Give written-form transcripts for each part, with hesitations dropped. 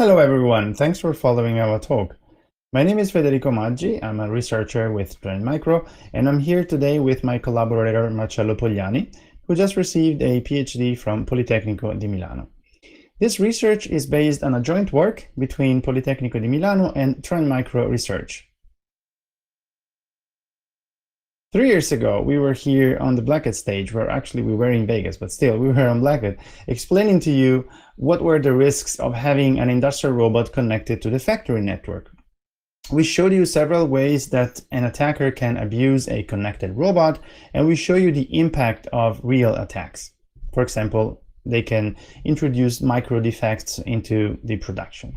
Hello everyone, thanks for following our talk. My name is Federico Maggi, I'm a researcher with Trend Micro, and I'm here today with my collaborator Marcello Pogliani, who just received a PhD from Politecnico di Milano. This research is based on a joint work between Politecnico di Milano and Trend Micro Research. 3 years ago, we were here on the Black Hat stage, where actually we were in Vegas, but still we were on Black Hat, explaining to you what were the risks of having an industrial robot connected to the factory network. We showed you several ways that an attacker can abuse a connected robot, and we show you the impact of real attacks. For example, they can introduce micro defects into the production.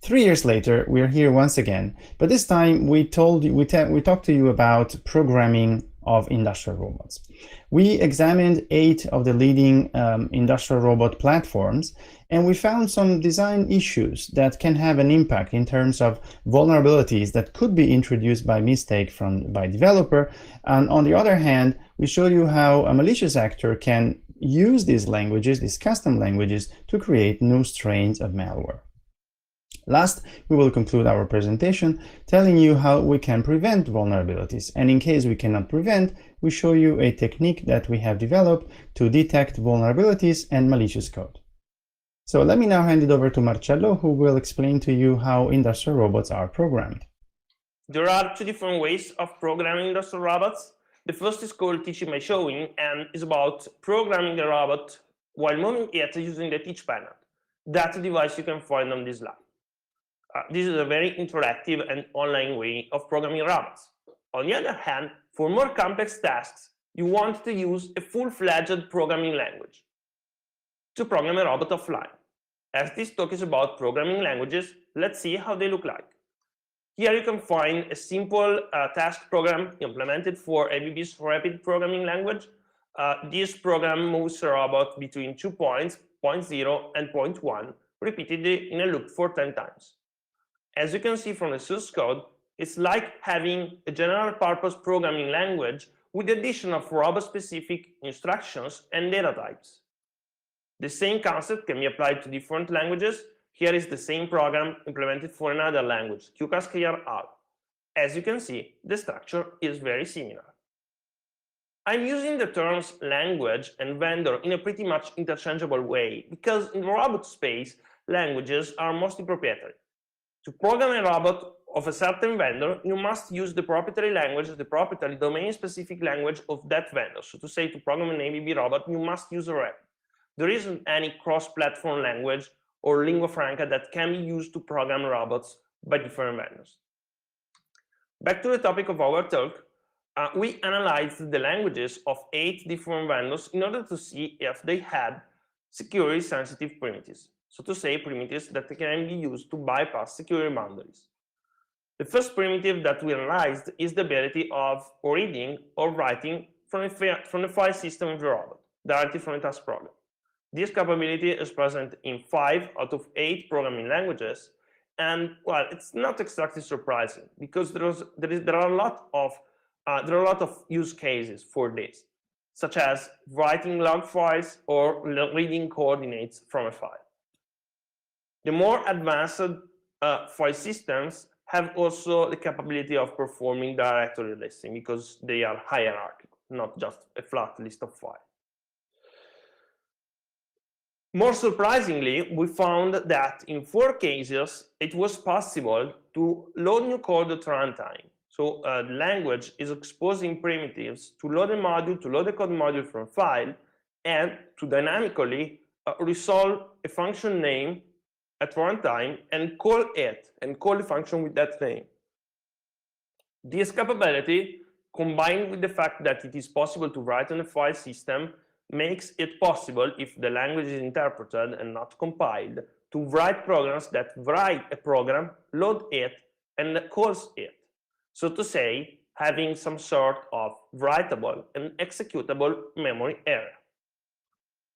3 years later, we're here once again, but this time we talked to you about programming of industrial robots. We examined 8 of the leading industrial robot platforms, and we found some design issues that can have an impact in terms of vulnerabilities that could be introduced by mistake by developer. And on the other hand, we show you how a malicious actor can use these languages, these custom languages, to create new strains of malware. Last, we will conclude our presentation telling you how we can prevent vulnerabilities. And in case we cannot prevent, we show you a technique that we have developed to detect vulnerabilities and malicious code. So let me now hand it over to Marcello, who will explain to you how industrial robots are programmed. There are 2 different ways of programming industrial robots. The first is called teaching by showing and is about programming the robot while moving it using the teach panel. That's a device you can find on this lab. This is a very interactive and online way of programming robots. On the other hand, for more complex tasks, you want to use a full-fledged programming language to program a robot offline. As this talk is about programming languages, let's see how they look like. Here you can find a simple task program implemented for ABB's rapid programming language. This program moves a robot between 2 points, point 0 and point 1, repeatedly in a loop for 10 times. As you can see from the source code, it's like having a general purpose programming language with the addition of robot-specific instructions and data types. The same concept can be applied to different languages. Here is the same program implemented for another language, QCAS-KRL. As you can see, the structure is very similar. I'm using the terms language and vendor in a pretty much interchangeable way because in the robot space, languages are mostly proprietary. To program a robot of a certain vendor, you must use the proprietary language, the proprietary domain-specific language of that vendor. So to say to program an ABB robot, you must use a REP. There isn't any cross-platform language or lingua franca that can be used to program robots by different vendors. Back to the topic of our talk, we analyzed the languages of 8 different vendors in order to see if they had security-sensitive primitives. So to say, primitives that can be used to bypass security boundaries. The first primitive that we analyzed is the ability of reading or writing from the file system of the robot, directly from a task program. This capability is present in 5 out of 8 programming languages, and well, it's not exactly surprising because there are a lot of use cases for this, such as writing log files or reading coordinates from a file. The more advanced file systems have also the capability of performing directory listing because they are hierarchical, not just a flat list of files. More surprisingly, we found that in 4 cases, it was possible to load new code at runtime. So the language is exposing primitives to load a module, to load a code module from a file, and to dynamically resolve a function name at runtime and call it, and call the function with that name. This capability, combined with the fact that it is possible to write on a file system, makes it possible, if the language is interpreted and not compiled, to write programs that write a program, load it, and calls it. So to say, having some sort of writable and executable memory area.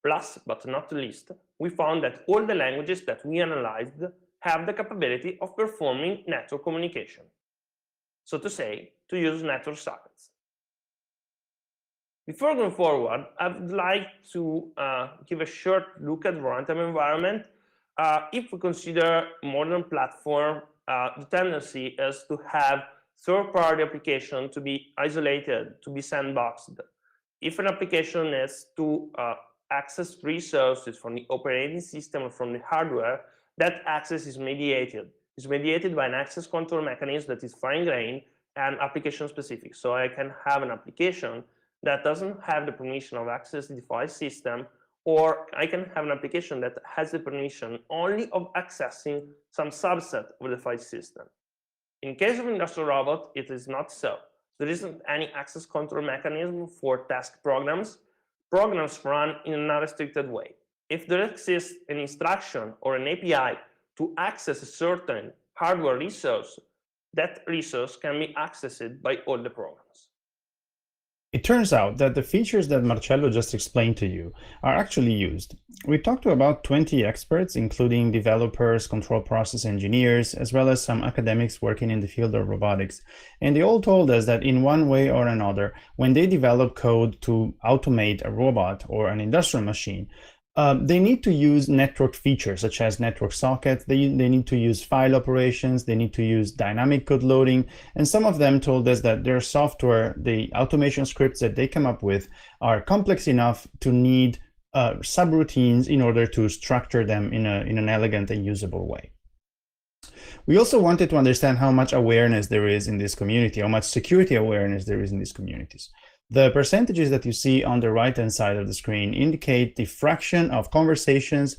Last but not least, we found that all the languages that we analyzed have the capability of performing network communication. So to say, to use network sockets. Before going forward, I would like to give a short look at runtime environment. if we consider modern platform, the tendency is to have third-party application to be isolated, to be sandboxed. If an application is to access resources from the operating system or from the hardware, that access is mediated. It's mediated by an access control mechanism that is fine-grained and application-specific. So I can have an application that doesn't have the permission of access the device system, or I can have an application that has the permission only of accessing some subset of the device system. In case of industrial robot, it is not so. There isn't any access control mechanism for task programs. Programs run in an unrestricted way. If there exists an instruction or an API to access a certain hardware resource, that resource can be accessed by all the programs. It turns out that the features that Marcello just explained to you are actually used. We talked to about 20 experts, including developers, control process engineers, as well as some academics working in the field of robotics. And they all told us that in one way or another, when they develop code to automate a robot or an industrial machine, they need to use network features such as network sockets, they need to use file operations, they need to use dynamic code loading, and some of them told us that their software, the automation scripts that they come up with, are complex enough to need subroutines in order to structure them in an elegant and usable way. We also wanted to understand how much awareness there is in this community, how much security awareness there is in these communities. The percentages that you see on the right-hand side of the screen indicate the fraction of conversations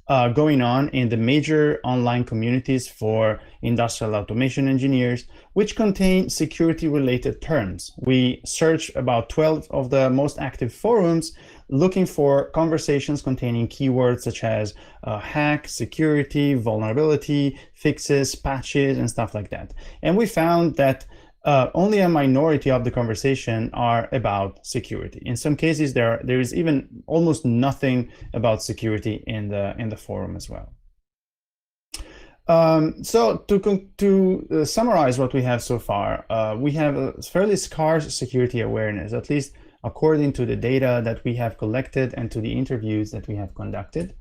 going on in the major online communities for industrial automation engineers, which contain security-related terms. We searched about 12 of the most active forums looking for conversations containing keywords such as hack, security, vulnerability, fixes, patches, and stuff like that. And we found that only a minority of the conversation are about security. In some cases, there is even almost nothing about security in the forum as well. So to summarize what we have so far, we have a fairly scarce security awareness, at least according to the data that we have collected and to the interviews that we have conducted.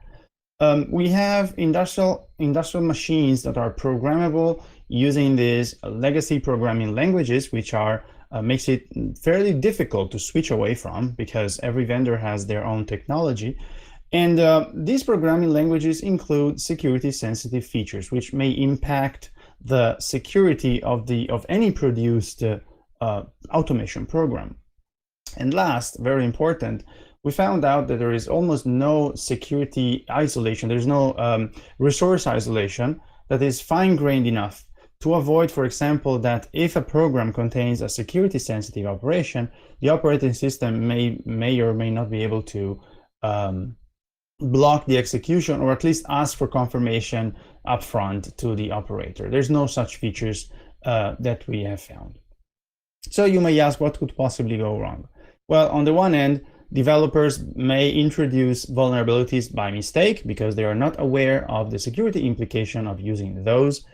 We have industrial machines that are programmable using these legacy programming languages, which are makes it fairly difficult to switch away from because every vendor has their own technology. And these programming languages include security-sensitive features, which may impact the security of any produced automation program. And last, very important, we found out that there is almost no security isolation. There's no resource isolation that is fine-grained enough to avoid, for example, that if a program contains a security-sensitive operation, the operating system may or may not be able to block the execution or at least ask for confirmation upfront to the operator. There's no such features that we have found. So you may ask, what could possibly go wrong? Well, on the one end, developers may introduce vulnerabilities by mistake because they are not aware of the security implication of using those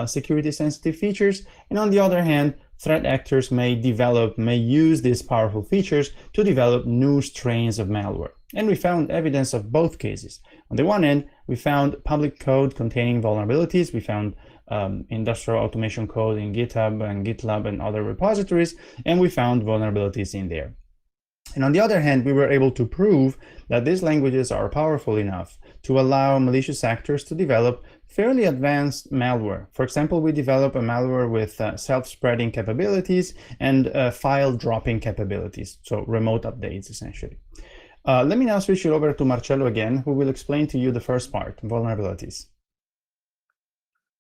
security-sensitive features. And on the other hand, threat actors may use these powerful features to develop new strains of malware. And we found evidence of both cases. On the one end, we found public code containing vulnerabilities. We found industrial automation code in GitHub and GitLab and other repositories, and we found vulnerabilities in there. And on the other hand, we were able to prove that these languages are powerful enough to allow malicious actors to develop fairly advanced malware. For example, we developed a malware with self-spreading capabilities and file dropping capabilities, so remote updates essentially. Let me now switch it over to Marcello again, who will explain to you the first part, vulnerabilities.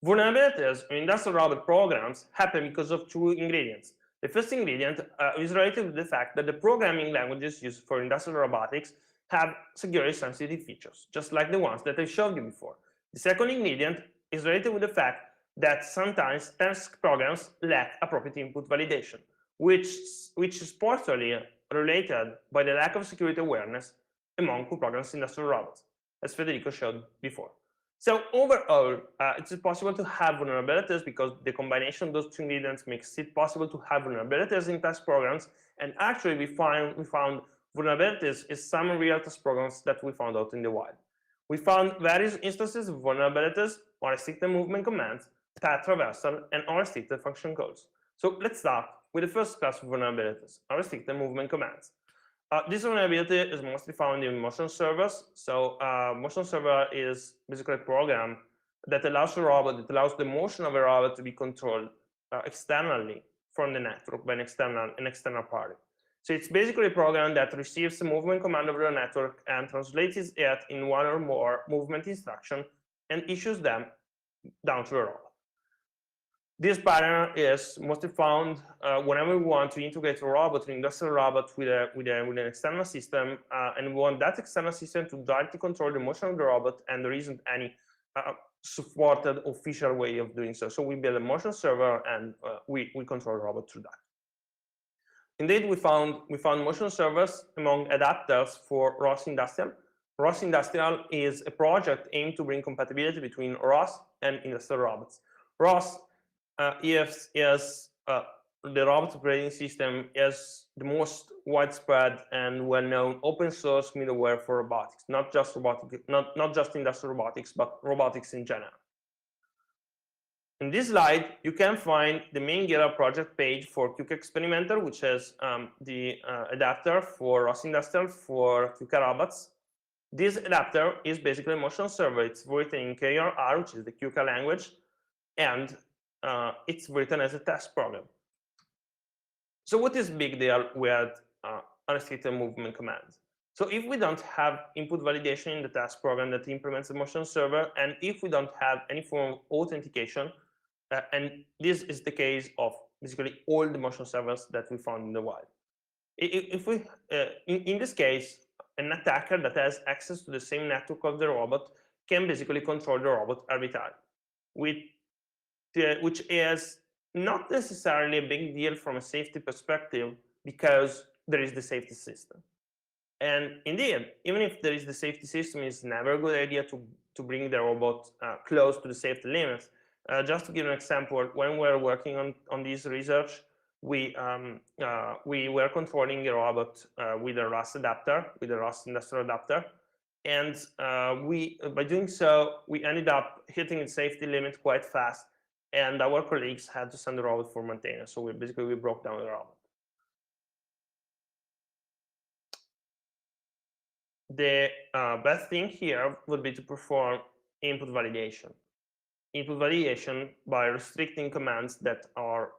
Vulnerabilities in industrial robot programs happen because of two ingredients. The first ingredient is related to the fact that the programming languages used for industrial robotics have security-sensitive features, just like the ones that I showed you before. The second ingredient is related with the fact that sometimes task programs lack appropriate input validation, which is partially related by the lack of security awareness among who programs industrial robots, as Federico showed before. So overall, it's possible to have vulnerabilities because the combination of those two ingredients makes it possible to have vulnerabilities in task programs. And actually, we found vulnerabilities in some real task programs that we found out in the wild. We found various instances of vulnerabilities, unrestricted movement commands, path traversal, and unrestricted function calls. So let's start with the first class of vulnerabilities, unrestricted movement commands. This vulnerability is mostly found in motion servers. So motion server is basically a program that allows a robot, that allows the motion of a robot to be controlled externally from the network by an external party. So it's basically a program that receives a movement command over the network and translates it in one or more movement instruction and issues them down to the robot. This pattern is mostly found whenever we want to integrate a robot, an industrial robot, with an external system, and we want that external system to directly control the motion of the robot, and there isn't any supported official way of doing so. So we build a motion server, and we control the robot through that. Indeed, we found motion servers among adapters for ROS Industrial. ROS Industrial is a project aimed to bring compatibility between ROS and industrial robots. ROS is the robot operating system is the most widespread and well-known open source middleware for robotics, not just industrial robotics, but robotics in general. In this slide, you can find the main GitHub project page for QK Experimenter, which is the adapter for ROS Industrial for QK robots. This adapter is basically a motion server. It's written in KRR, which is the QK language, and it's written as a test program. So what is the big deal with unrestricted movement commands? So if we don't have input validation in the test program that implements the motion server, and if we don't have any form of authentication, and this is the case of basically all the motion servers that we found in the wild. If we, in this case, an attacker that has access to the same network of the robot can basically control the robot arbitrarily, which is not necessarily a big deal from a safety perspective because there is the safety system. And indeed, even if there is the safety system, it's never a good idea to bring the robot close to the safety limits. Just to give an example, when we were working on this research, we were controlling a robot with a ROS adapter, with a ROS industrial adapter, and by doing so, we ended up hitting its safety limit quite fast, and our colleagues had to send the robot for maintenance. So we broke down the robot. The best thing here would be to perform input validation. Input validation by restricting commands that are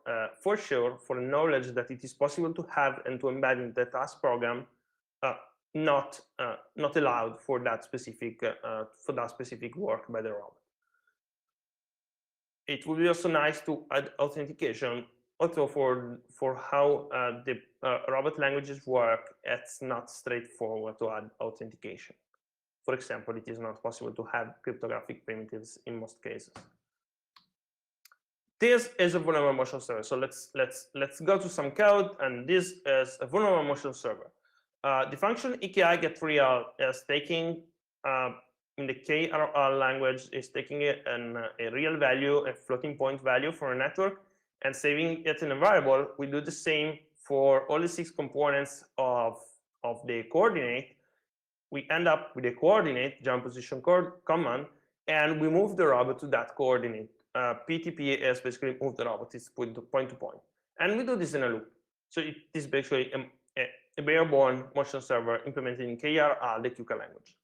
for sure for knowledge that it is possible to have and to embed in the task program, not allowed for that specific work by the robot. It would be also nice to add authentication. Also for how the robot languages work, it's not straightforward to add authentication. For example, it is not possible to have cryptographic primitives in most cases. This is a vulnerable motion server. So let's go to some code, and this is a vulnerable motion server. The function EKI get real is taking in the KRR language is taking a real value, a floating point value for a network, and saving it in a variable. We do the same for all the 6 components of the coordinate. We end up with a coordinate, jump position command, and we move the robot to that coordinate. PTP is basically move the robot, it's point to point. And we do this in a loop. So it is basically a bare-bone motion server implemented in KRR, the QK language.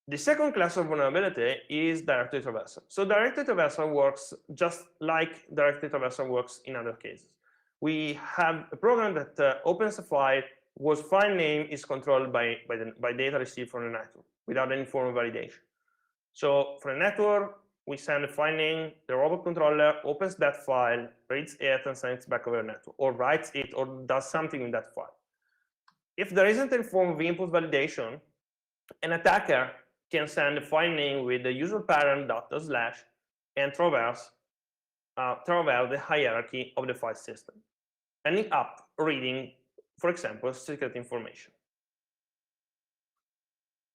The second class of vulnerability is directory traversal. So directory traversal works just like directory traversal works in other cases. We have a program that opens a file whose file name is controlled by data received from the network without any form of validation. So for a network, we send a file name, the robot controller opens that file, reads it, and sends it back over the network, or writes it, or does something with that file. If there isn't any form of input validation, an attacker can send a file name with the usual pattern / and traverse the hierarchy of the file system, ending up reading, for example, secret information.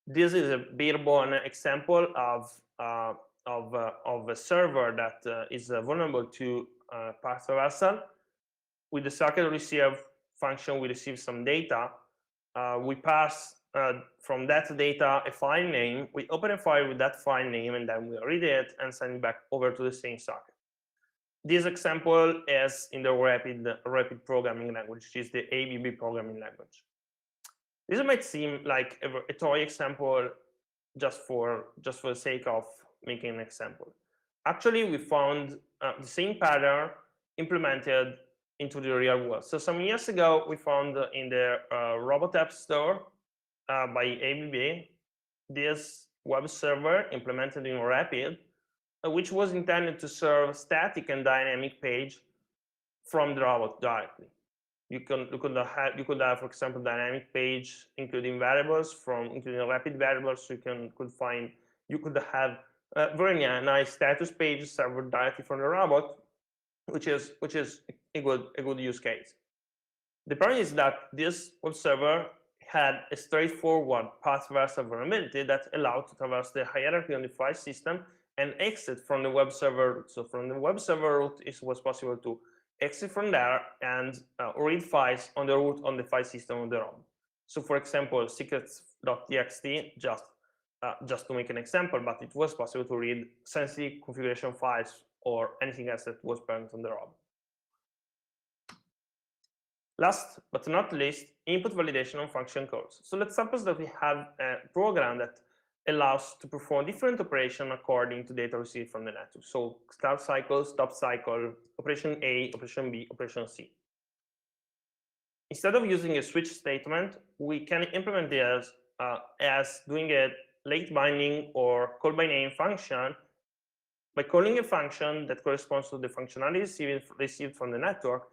This is a bare-bone example of a server that is vulnerable to path traversal. With the circuit receive function, we receive some data. We pass from that data a file name, we open a file with that file name, and then we read it and send it back over to the same socket. This example is in the rapid programming language, which is the ABB programming language. This might seem like a toy example just for the sake of making an example. Actually, we found the same pattern implemented into the real world. So some years ago, we found in the Robot App Store by ABB this web server implemented in Rapid, which was intended to serve static and dynamic page from the robot directly. You could have, for example, dynamic page including variables including rapid variables. So you could have a very nice status page served directly from the robot, which is a good use case. The problem is that this web server had a straightforward path traversal vulnerability that allowed to traverse the hierarchy on the file system and exit from the web server route. So from the web server route, it was possible to exit from there and read files on the root on the file system of the ROM. So for example, secrets.txt, just to make an example, but it was possible to read sensitive configuration files or anything else that was present on the ROM. Last but not least, input validation on function calls. So let's suppose that we have a program that allows to perform different operations according to data received from the network. So start cycle, stop cycle, operation A, operation B, operation C. Instead of using a switch statement, we can implement this as doing a late binding or call by name function by calling a function that corresponds to the functionality received from the network,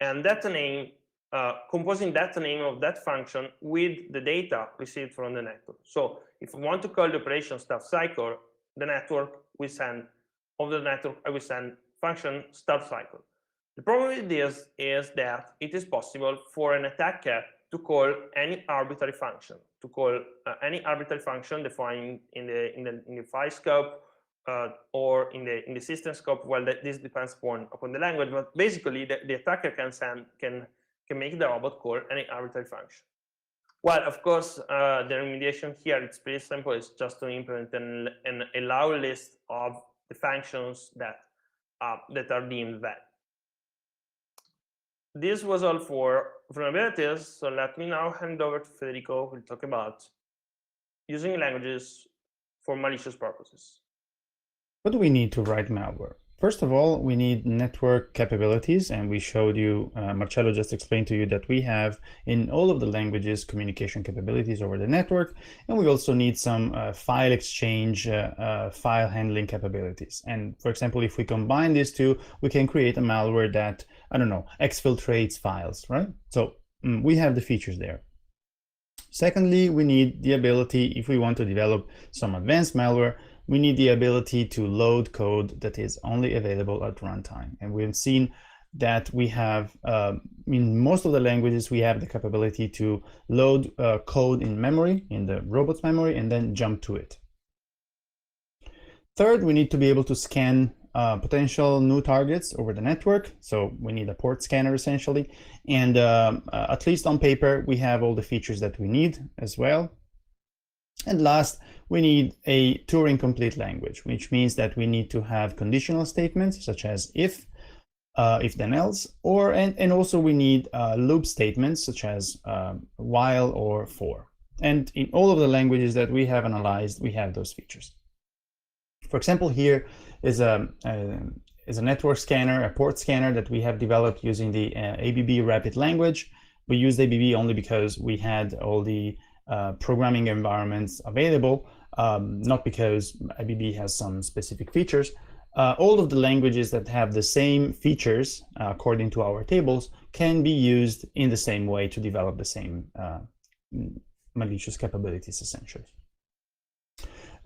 and that name, composing that name of that function with the data received from the network. So if we want to call the operation start cycle, the network will send, of the network, I will send function start cycle. The problem with this is that it is possible for an attacker to call any arbitrary function, defined in the file scope or in the system scope. Well, this depends upon the language, but basically the attacker can make the robot call any arbitrary function. Well, of course, the remediation here, it's pretty simple. It's just to implement an allow list of the functions that are deemed valid. This was all for vulnerabilities. So let me now hand over to Federico, who will talk about using languages for malicious purposes. What do we need to write malware? First of all, we need network capabilities, and we showed you, Marcello just explained to you that we have in all of the languages communication capabilities over the network, and we also need some file exchange, file handling capabilities. And for example, if we combine these two, we can create a malware that, I don't know, exfiltrates files, right? So we have the features there. Secondly, we need the ability, if we want to develop some advanced malware, we need the ability to load code that is only available at runtime. And we've seen that we have, in most of the languages, we have the capability to load code in memory, in the robot's memory, and then jump to it. Third, we need to be able to scan potential new targets over the network. So we need a port scanner essentially. And at least on paper, we have all the features that we need as well. And last, we need a Turing complete language, which means that we need to have conditional statements such as if then else, and also we need loop statements such as while or for. And in all of the languages that we have analyzed, we have those features. For example, here is a network scanner, a port scanner that we have developed using the ABB Rapid language. We used ABB only because we had all the programming environments available, not because ABB has some specific features. All of the languages that have the same features, according to our tables, can be used in the same way to develop the same malicious capabilities, essentially.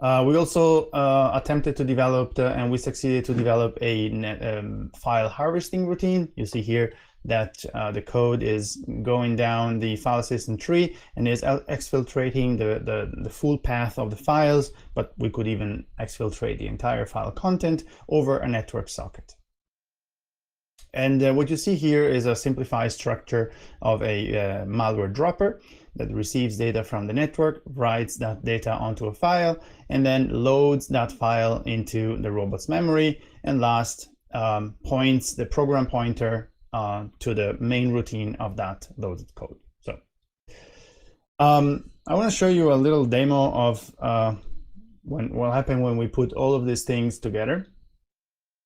We also attempted to develop, and we succeeded to develop a file harvesting routine. You see here that the code is going down the file system tree and is exfiltrating the full path of the files, but we could even exfiltrate the entire file content over a network socket. And what you see here is a simplified structure of a malware dropper that receives data from the network, writes that data onto a file, and then loads that file into the robot's memory, and last points the program pointer to the main routine of that loaded code. So I want to show you a little demo of what will happen when we put all of these things together.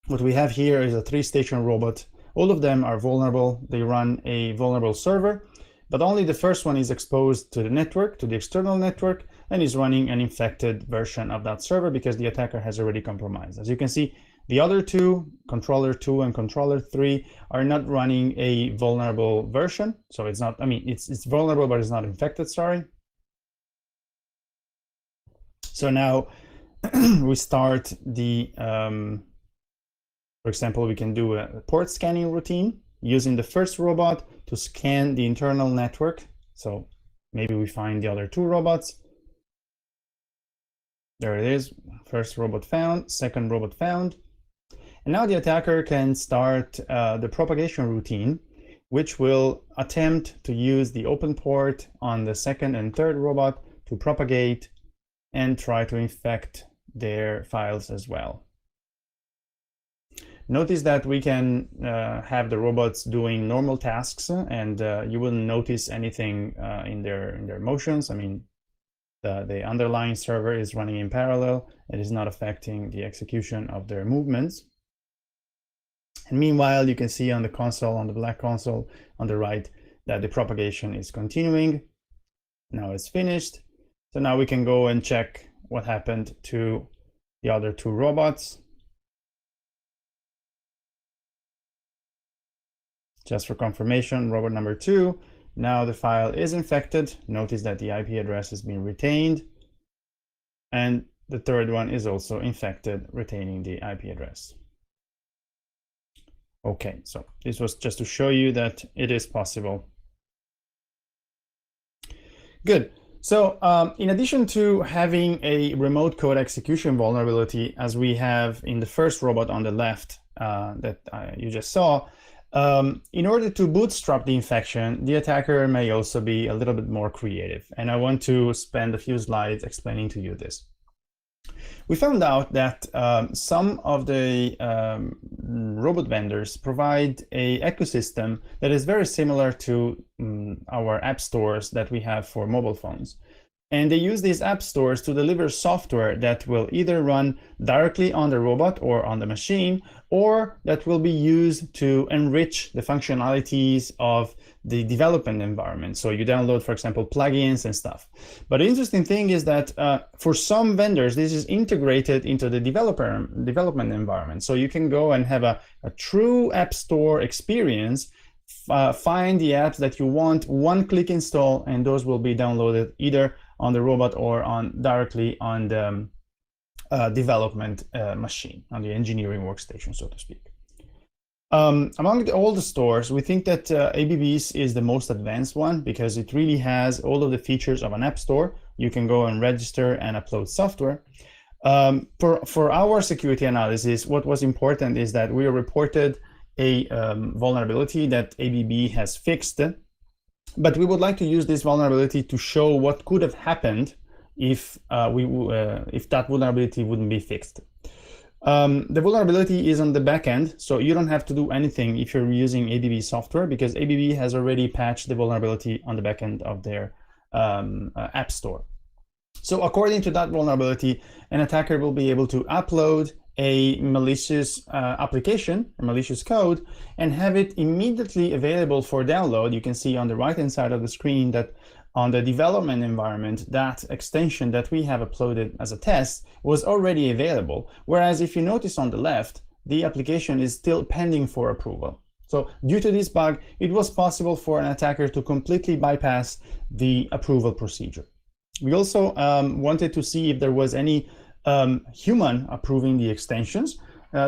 What we have here is a 3-station robot. All of them are vulnerable. They run a vulnerable server, but only the first one is exposed to the network, to the external network, and is running an infected version of that server because the attacker has already compromised. As you can see, the other two, controller 2 and controller 3, are not running a vulnerable version. So it's not, I mean, it's vulnerable, but it's not infected, sorry. So now we start the, for example, we can do a port scanning routine using the first robot to scan the internal network. So maybe we find the other 2 robots. There it is, first robot found, second robot found. And now the attacker can start the propagation routine, which will attempt to use the open port on the second and third robot to propagate and try to infect their files as well. Notice that we can have the robots doing normal tasks, and you wouldn't notice anything in their motions. I mean, the underlying server is running in parallel. It is not affecting the execution of their movements. And meanwhile, you can see on the console, on the black console on the right, that the propagation is continuing. Now it's finished. So now we can go and check what happened to the other 2 robots. Just for confirmation, robot number 2, now the file is infected. Notice that the IP address has been retained. And the third one is also infected, retaining the IP address. Okay, so this was just to show you that it is possible. Good. So in addition to having a remote code execution vulnerability, as we have in the first robot on the left that you just saw, in order to bootstrap the infection, the attacker may also be a little bit more creative. And I want to spend a few slides explaining to you this. We found out that some of the robot vendors provide an ecosystem that is very similar to our app stores that we have for mobile phones. And they use these app stores to deliver software that will either run directly on the robot or on the machine, or that will be used to enrich the functionalities of the development environment. So you download, for example, plugins and stuff. But the interesting thing is that for some vendors, this is integrated into the development environment. So you can go and have a true app store experience, find the apps that you want, one-click install, and those will be downloaded either on the robot or directly on the development machine, on the engineering workstation, so to speak. Among all the stores, we think that ABB's is the most advanced one because it really has all of the features of an app store. You can go and register and upload software. For our security analysis, what was important is that we reported a vulnerability that ABB has fixed, but we would like to use this vulnerability to show what could have happened if that vulnerability wouldn't be fixed. The vulnerability is on the back end, so you don't have to do anything if you're using ABB software because ABB has already patched the vulnerability on the back end of their app store. So according to that vulnerability, an attacker will be able to upload a malicious application, a malicious code, and have it immediately available for download. You can see on the right-hand side of the screen that on the development environment, that extension that we have uploaded as a test was already available. Whereas if you notice on the left, the application is still pending for approval. So due to this bug, it was possible for an attacker to completely bypass the approval procedure. We also wanted to see if there was any human approving the extensions.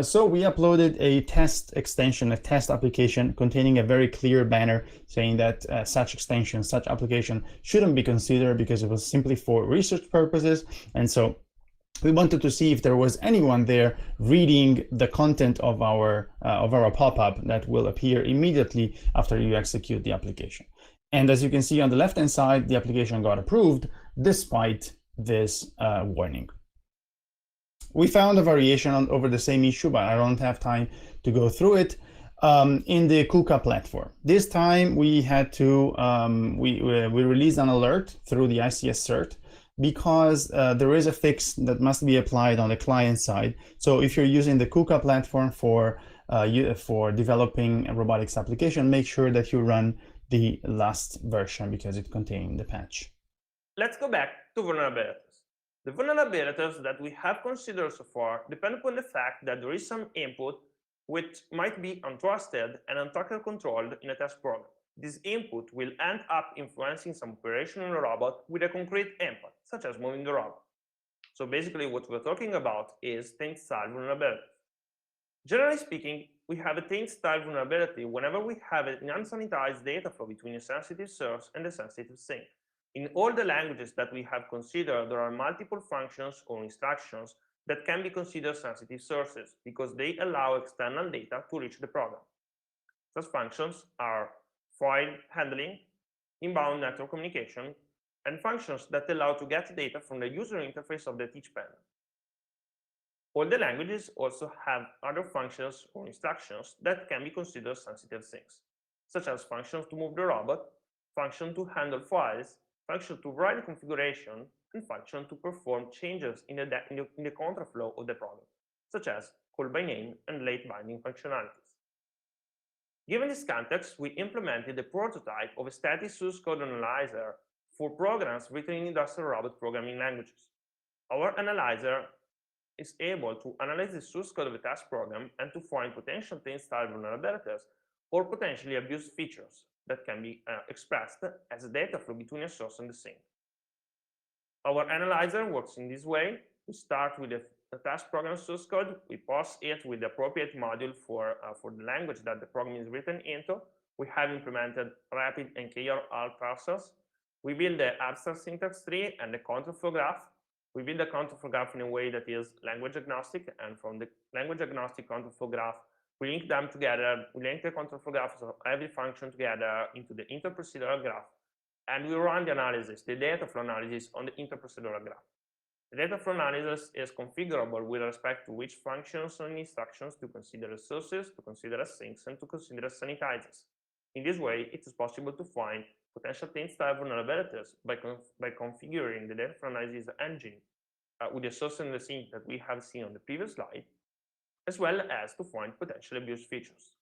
So we uploaded a test extension, a test application containing a very clear banner saying that such extension, such application shouldn't be considered because it was simply for research purposes. And so we wanted to see if there was anyone there reading the content of our pop-up that will appear immediately after you execute the application. And as you can see on the left-hand side, the application got approved despite this warning. We found a variation over the same issue, but I don't have time to go through it. In the KUKA platform, this time we had to we released an alert through the ICS cert because there is a fix that must be applied on the client side. So if you're using the KUKA platform for developing a robotics application, make sure that you run the last version because it contains the patch. Let's go back to vulnerabilities. The vulnerabilities that we have considered so far depend upon the fact that there is some input which might be untrusted and untracker controlled in a test program. This input will end up influencing some operation in the robot with a concrete input, such as moving the robot. So basically what we're talking about is taint-style vulnerability. Generally speaking, we have a taint-style vulnerability whenever we have an unsanitized data flow between a sensitive source and a sensitive sink. In all the languages that we have considered, there are multiple functions or instructions that can be considered sensitive sources because they allow external data to reach the program. Such functions are file handling, inbound network communication, and functions that allow to get data from the user interface of the teach panel. All the languages also have other functions or instructions that can be considered sensitive things, such as functions to move the robot, function to handle files, function to write the configuration, and function to perform changes in the contraflow of the program, such as call by name and late binding functionalities. Given this context, we implemented a prototype of a static source code analyzer for programs written in industrial robot programming languages. Our analyzer is able to analyze the source code of a test program and to find potential taint-style vulnerabilities or potentially abused features that can be expressed as a data flow between a source and the sink. Our analyzer works in this way. We start with the test program source code. We parse it with the appropriate module for the language that the program is written into. We have implemented rapid and KRL parsers. We build the abstract syntax tree and the control flow graph. We build the control flow graph in a way that is language agnostic, and from the language agnostic control flow graph, we link them together. We link the control flow graphs of every function together into the interprocedural graph, and we run the analysis, the data flow analysis on the interprocedural graph. The data flow analysis is configurable with respect to which functions and instructions to consider as sources, to consider as sinks, and to consider as sanitizers. In this way, it is possible to find potential taint-style vulnerabilities by configuring the data flow analysis engine with the source and the sink that we have seen on the previous slide, as well as to find potential abuse features.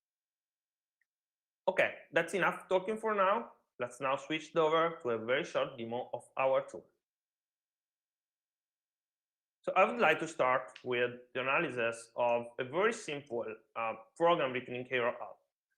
Okay, that's enough talking for now. Let's now switch over to a very short demo of our tool. So I would like to start with the analysis of a very simple program written in KRL.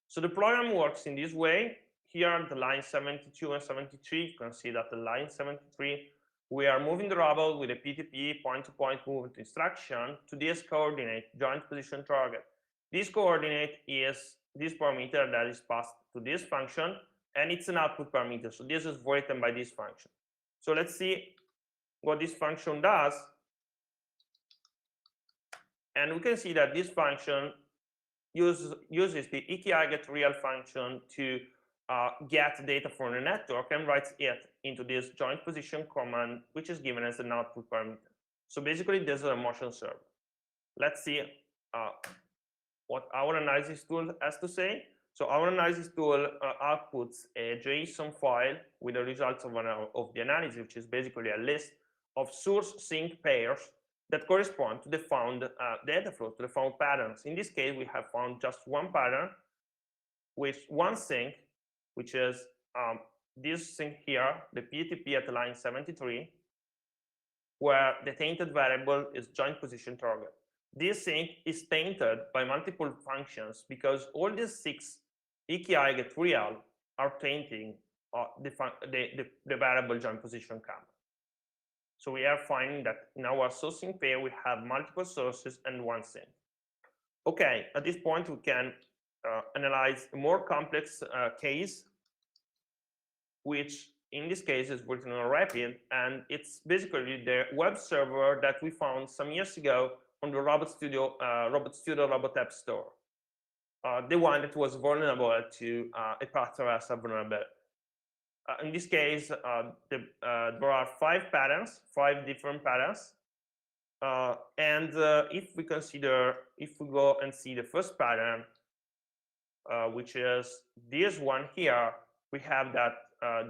So the program works in this way. Here on the line 72 and 73, you can see that the line 73, we are moving the robot with a PTP point-to-point movement instruction to this coordinate, joint position target. This coordinate is this parameter that is passed to this function, and it's an output parameter. So this is written by this function. So let's see what this function does. And we can see that this function uses the EKI_getReal function to get data from the network and writes it into this joint position command, which is given as an output parameter. So basically, this is a motion server. Let's see what our analysis tool has to say. So our analysis tool outputs a JSON file with the results of the analysis, which is basically a list of source sink pairs that correspond to the found data flow, to the found patterns. In this case, we have found just one pattern with one sink, which is this sink here, the PTP at line 73, where the tainted variable is joint position target. This sink is tainted by multiple functions because all these 6 EKI_getReal are tainting the variable joint position command. So we are finding that in our sourcing pair, we have multiple sources and one sink. Okay, at this point, we can analyze a more complex case, which in this case, is written on Rapid, and it's basically the web server that we found some years ago on the Robot Studio Robot App Store. The one that was vulnerable to a OTRazor vulnerability. In this case, there are 5 patterns, 5 different patterns. And if we go and see the first pattern, which is this one here, we have that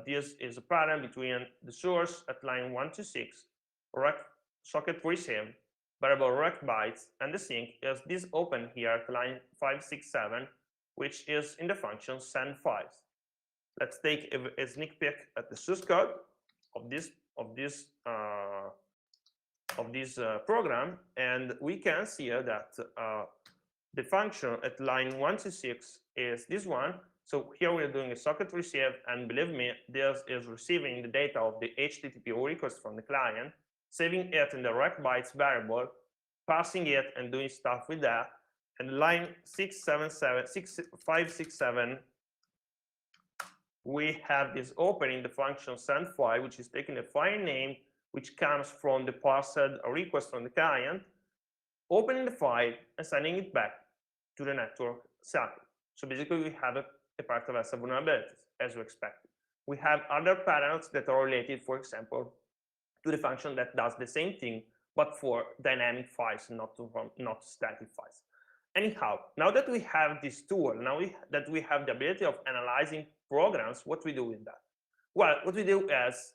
this is a pattern between the source at line 126, socket receive, variable rect bytes, and the sink is this open here at line 567, which is in the function send files. Let's take a sneak peek at the source code of this program, and we can see that the function at line 126 is this one. So here we're doing a socket receive, and believe me, this is receiving the data of the HTTP request from the client, saving it in the rect bytes variable, parsing it, and doing stuff with that. And line 567, we have this opening the function send file, which is taking a file name which comes from the parsed request from the client, opening the file and sending it back to the network socket. So basically, we have a OTRazor vulnerabilities, as we expected. We have other patterns that are related, for example, to the function that does the same thing, but for dynamic files, not static files. Anyhow, now that we have this tool, that we have the ability of analyzing programs, what we do with that? Well, what we do is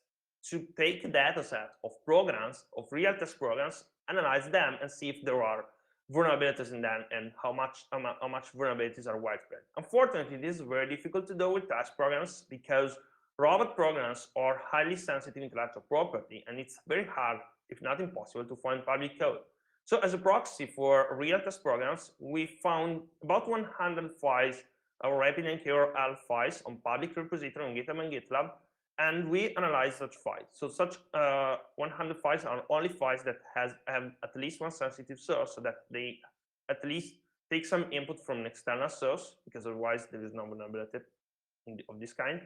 to take a data set of programs, of real test programs, analyze them, and see if there are vulnerabilities in them and how much vulnerabilities are widespread. Unfortunately, this is very difficult to do with test programs because robot programs are highly sensitive intellectual property, and it's very hard, if not impossible, to find public code. So as a proxy for real test programs, we found about 100 files, rapid and KRL files on public repository on GitHub and GitLab, and we analyze such files. So such 100 files are only files that have at least one sensitive source, so that they at least take some input from an external source, because otherwise there is no vulnerability of this kind.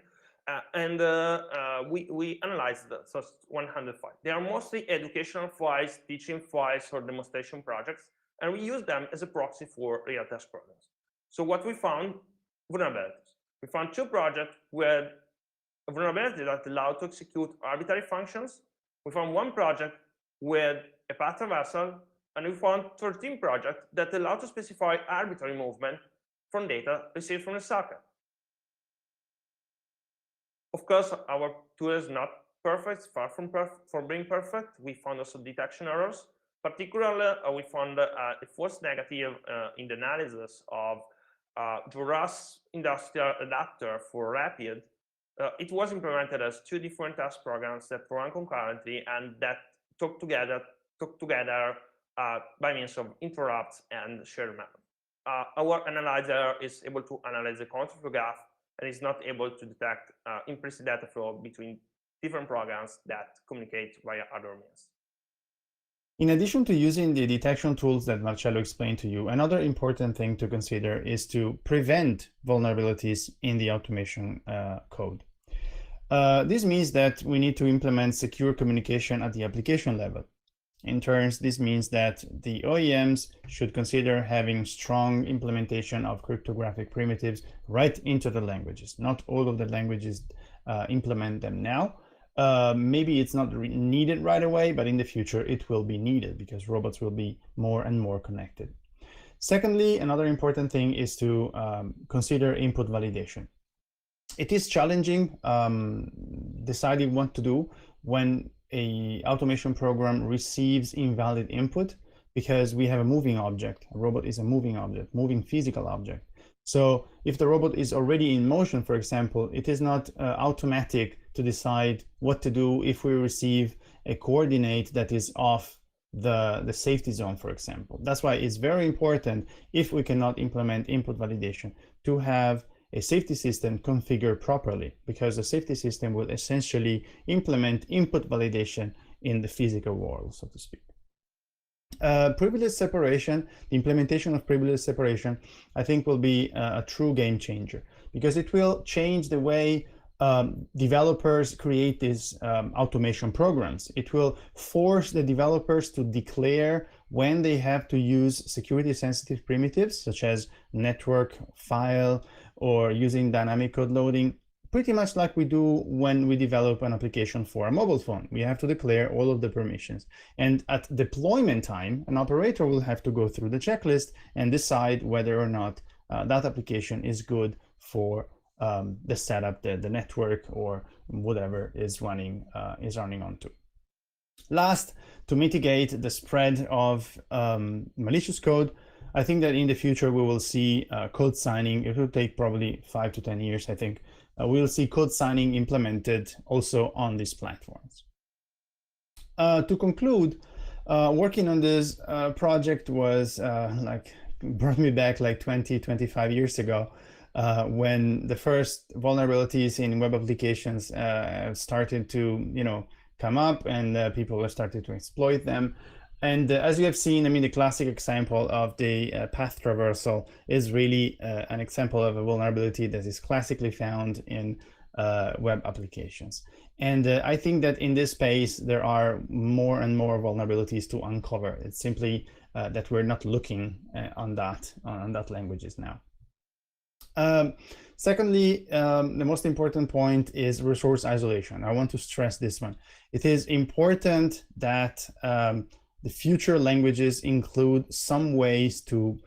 We analyze such 100 files. They are mostly educational files, teaching files, or demonstration projects, and we use them as a proxy for real test programs. So what we found, vulnerabilities. We found 2 projects with a vulnerability that allowed to execute arbitrary functions. We found 1 project with a OTRazor, and we found 13 projects that allow to specify arbitrary movement from data received from the socket. Of course, our tool is not perfect, far from being perfect. We found also detection errors. Particularly, we found a false negative in the analysis of the RAS industrial adapter for Rapid. It was implemented as 2 different test programs that run concurrently and that talk together by means of interrupts and shared memory. Our analyzer is able to analyze the counterflow graph and is not able to detect implicit data flow between different programs that communicate via other means. In addition to using the detection tools that Marcello explained to you, another important thing to consider is to prevent vulnerabilities in the automation code. This means that we need to implement secure communication at the application level. In turn, this means that the OEMs should consider having strong implementation of cryptographic primitives right into the languages. Not all of the languages implement them now. Maybe it's not needed right away, but in the future it will be needed because robots will be more and more connected. Secondly, another important thing is to consider input validation. It is challenging deciding what to do when an automation program receives invalid input, because we have a moving object. A robot is a moving object, moving physical object. So if the robot is already in motion, for example, it is not automatic to decide what to do if we receive a coordinate that is off the safety zone, for example. That's why it's very important, if we cannot implement input validation, to have a safety system configured properly, because the safety system will essentially implement input validation in the physical world, so to speak. Privilege separation, the implementation of privilege separation, I think will be a true game changer, because it will change the way developers create these automation programs. It will force the developers to declare when they have to use security sensitive primitives, such as network, file, or using dynamic code loading, pretty much like we do when we develop an application for a mobile phone. We have to declare all of the permissions. And at deployment time, an operator will have to go through the checklist and decide whether or not that application is good for the setup, the network, or whatever is running onto. Last, to mitigate the spread of malicious code, I think that in the future we will see code signing. It will take probably 5 to 10 years, I think. We will see code signing implemented also on these platforms. To conclude, working on this project was brought me back like 20, 25 years ago, when the first vulnerabilities in web applications started to come up, and people started to exploit them. And as you have seen, I mean, the classic example of the path traversal is really an example of a vulnerability that is classically found in web applications. And I think that in this space, there are more and more vulnerabilities to uncover. It's simply that we're not looking on that languages now. Secondly, the most important point is resource isolation. I want to stress this one. It is important that the future languages include some ways to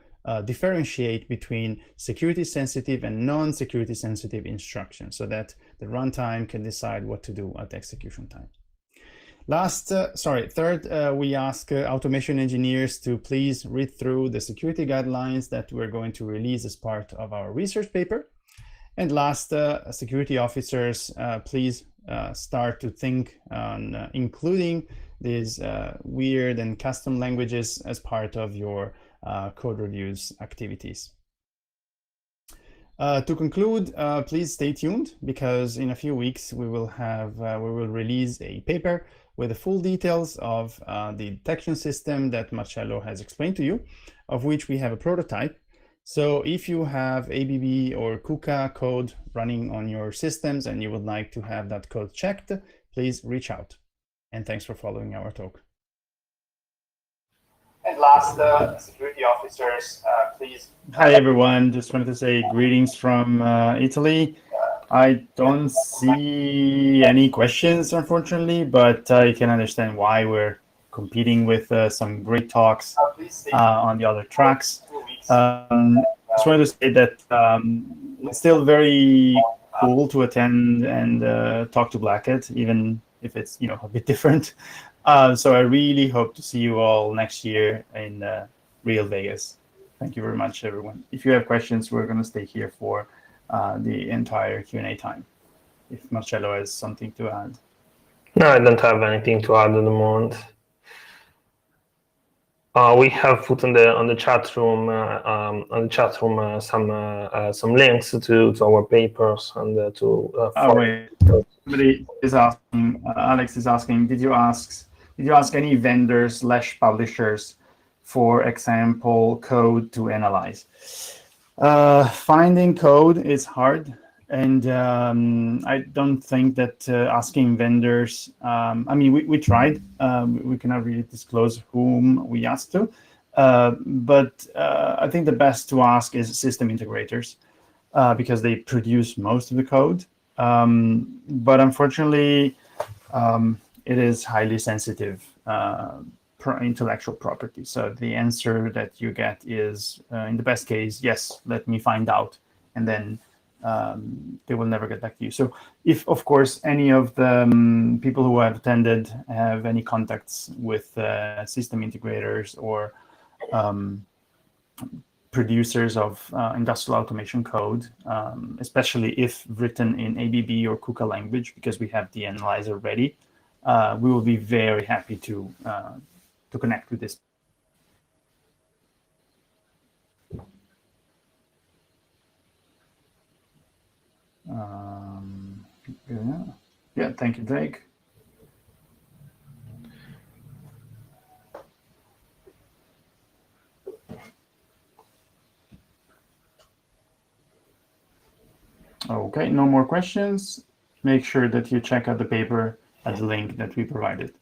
differentiate between security sensitive and non-security sensitive instructions, so that the runtime can decide what to do at execution time. Third, we ask automation engineers to please read through the security guidelines that we're going to release as part of our research paper. And last, security officers, please start to think on including these weird and custom languages as part of your code reviews activities. To conclude, please stay tuned, because in a few weeks we will release a paper with the full details of the detection system that Marcello has explained to you, of which we have a prototype. So if you have ABB or KUKA code running on your systems and you would like to have that code checked, please reach out. And thanks for following our talk. And last, security officers, please. Hi, everyone. Just wanted to say greetings from Italy. I don't see any questions, unfortunately, but I can understand why. We're competing with some great talks on the other tracks. Just wanted to say that it's still very cool to attend and talk to Black Hat, even if it's a bit different. So I really hope to see you all next year in real Vegas. Thank you very much, everyone. If you have questions, we're going to stay here for the entire Q&A time. If Marcello has something to add. No, I don't have anything to add at the moment. We have put on the chat room some links to our papers and to. Wait. Somebody is asking. Alex is asking. Did you ask any vendors/publishers, for example, code to analyze? Finding code is hard, and I don't think that asking vendors. I mean, we tried. We cannot really disclose whom we asked to, but I think the best to ask is system integrators, because they produce most of the code. But unfortunately, it is highly sensitive intellectual property. So the answer that you get is, in the best case, yes, let me find out, and then they will never get back to you. So if, of course, any of the people who have attended have any contacts with system integrators or producers of industrial automation code, especially if written in ABB or KUKA language, because we have the analyzer ready, we will be very happy to connect with this. Yeah, thank you, Drake. Okay, no more questions. make sure that you check out the paper at the link that we provided.